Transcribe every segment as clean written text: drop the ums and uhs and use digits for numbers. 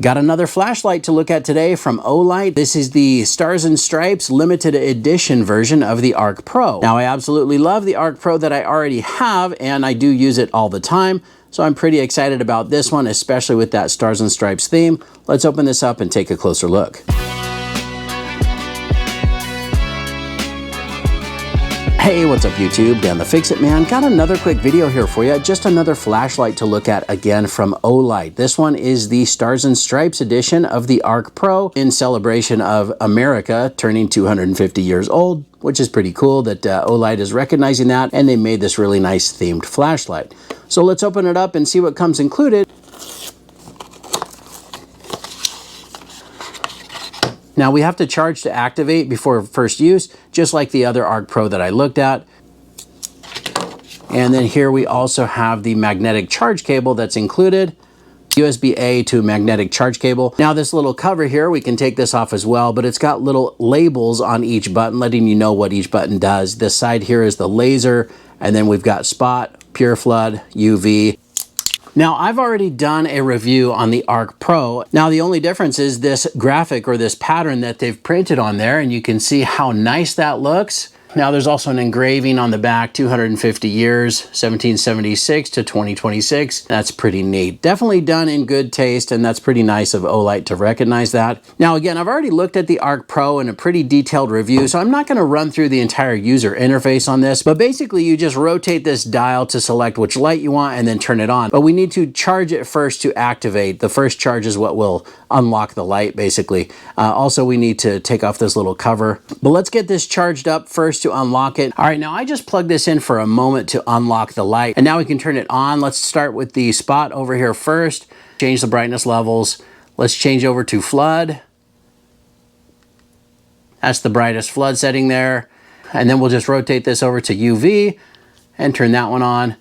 Got another flashlight to look at today from Olight. This is the Stars and Stripes limited edition version of the ArkPro. Now, I absolutely love the ArkPro that I already have, and I do use it all the time. So I'm pretty excited about this one, especially with that Stars and Stripes theme. Let's open this up and take a closer look. Hey, what's up YouTube? Dan the Fix-It Man. Got another quick video here for you. Just another flashlight to look at again from Olight. This one is the Stars and Stripes edition of the ArkPro in celebration of America turning 250 years old, which is pretty cool that Olight is recognizing that, and they made this really nice themed flashlight. So let's open it up and see what comes included. Now we have to charge to activate before first use, just like the other ArkPro that I looked at. And then here we also have the magnetic charge cable that's included. USB-A to magnetic charge cable. Now this little cover here, we can take this off as well, but it's got little labels on each button letting you know what each button does. This side here is the laser, and then we've got spot, pure flood, UV. Now, I've already done a review on the ArkPro. Now, the only difference is this graphic or this pattern that they've printed on there, and you can see how nice that looks. Now, there's also an engraving on the back, 250 years, 1776 to 2026. That's pretty neat. Definitely done in good taste, and that's pretty nice of Olight to recognize that. Now, again, I've already looked at the ArkPro in a pretty detailed review, so I'm not going to run through the entire user interface on this, but basically you just rotate this dial to select which light you want and then turn it on. But we need to charge it first to activate. The first charge is what will unlock the light, basically. Also, we need to take off this little cover. But let's get this charged up first to unlock it. All right, now I just plugged this in for a moment to unlock the light, and now we can turn it on. Let's start with the spot over here first. Change the brightness levels. Let's change over to flood. That's the brightest flood setting there. And then we'll just rotate this over to UV and turn that one on.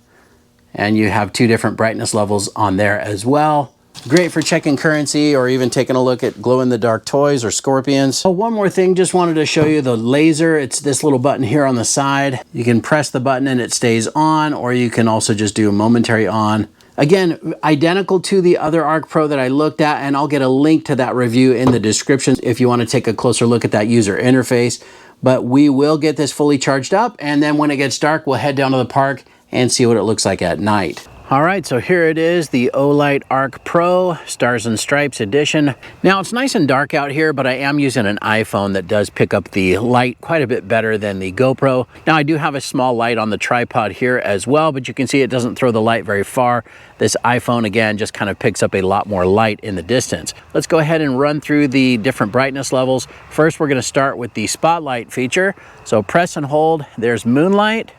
And you have two different brightness levels on there as well. Great for checking currency or even taking a look at glow-in-the-dark toys or scorpions. Oh, one more thing, just wanted to show you the laser. It's this little button here on the side. You can press the button and it stays on, or you can also just do a momentary on. Again, identical to the other ArkPro that I looked at, and I'll get a link to that review in the description if you want to take a closer look at that user interface. But we will get this fully charged up, and then when it gets dark, we'll head down to the park and see what it looks like at night. All right, so here it is, the Olight ArkPro Stars and Stripes edition. Now, it's nice and dark out here, but I am using an iPhone that does pick up the light quite a bit better than the GoPro. Now, I do have a small light on the tripod here as well, but you can see it doesn't throw the light very far. This iPhone, again, just kind of picks up a lot more light in the distance. Let's go ahead and run through the different brightness levels. First, we're going to start with the spotlight feature. So press and hold. There's moonlight.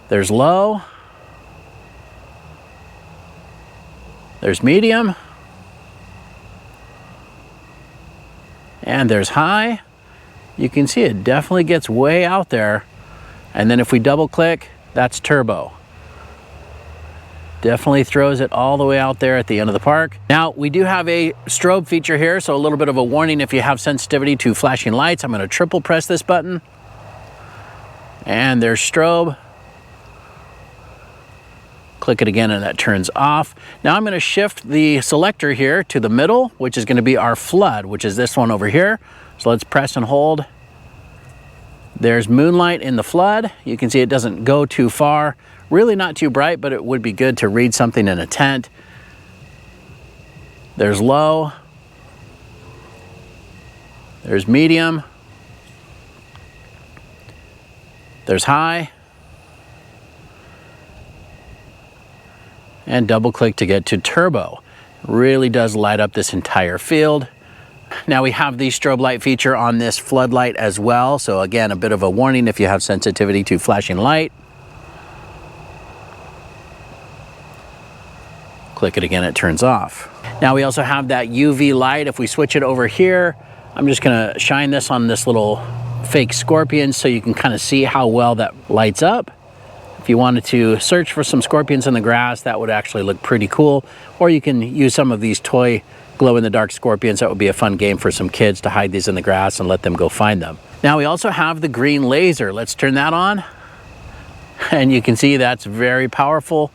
There's low, there's medium, and there's high. You can see it definitely gets way out there. And then if we double click, that's turbo. Definitely throws it all the way out there at the end of the park. Now, we do have a strobe feature here, so a little bit of a warning if you have sensitivity to flashing lights. I'm going to triple press this button, and there's strobe. Click it again and that turns off. Now I'm going to shift the selector here to the middle, which is going to be our flood, which is this one over here. So let's press and hold. There's moonlight in the flood. You can see it doesn't go too far. Really not too bright, but it would be good to read something in a tent. There's low. There's medium. There's high. And double click to get to turbo. Really does light up this entire field. Now we have the strobe light feature on this floodlight as well. So again, a bit of a warning if you have sensitivity to flashing light. Click it again, it turns off. Now we also have that UV light. If we switch it over here, I'm just gonna shine this on this little fake scorpion so you can kind of see how well that lights up. If you wanted to search for some scorpions in the grass, that would actually look pretty cool. Or you can use some of these toy glow-in-the-dark scorpions. That would be a fun game for some kids to hide these in the grass and let them go find them. Now we also have the green laser. Let's turn that on. And you can see that's very powerful.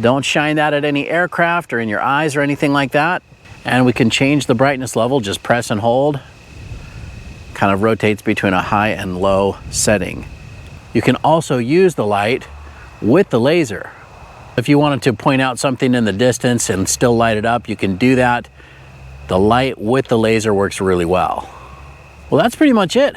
Don't shine that at any aircraft or in your eyes or anything like that. And we can change the brightness level, just press and hold. Kind of rotates between a high and low setting. You can also use the light with the laser. If you wanted to point out something in the distance and still light it up, you can do that. The light with the laser works really well. Well, that's pretty much it.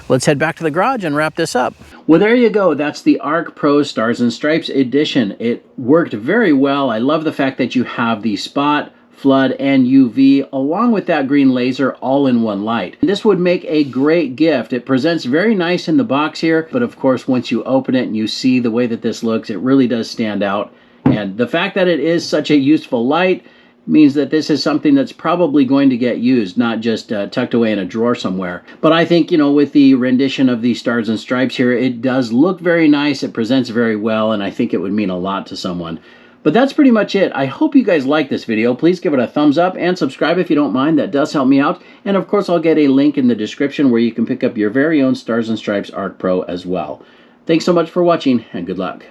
Let's head back to the garage and wrap this up. Well, there you go. That's the ArkPro Stars and Stripes edition. It worked very well. I love the fact that you have the spot, flood, and UV, along with that green laser, all in one light. This would make a great gift. It presents very nice in the box here, but of course, once you open it and you see the way that this looks, it really does stand out. And the fact that it is such a useful light means that this is something that's probably going to get used, not just tucked away in a drawer somewhere. But I think, you know, with the rendition of the Stars and Stripes here, it does look very nice, it presents very well, and I think it would mean a lot to someone. But that's pretty much it. I hope you guys like this video. Please give it a thumbs up and subscribe if you don't mind. That does help me out. And of course, I'll get a link in the description where you can pick up your very own Stars and Stripes ArkPro as well. Thanks so much for watching, and good luck.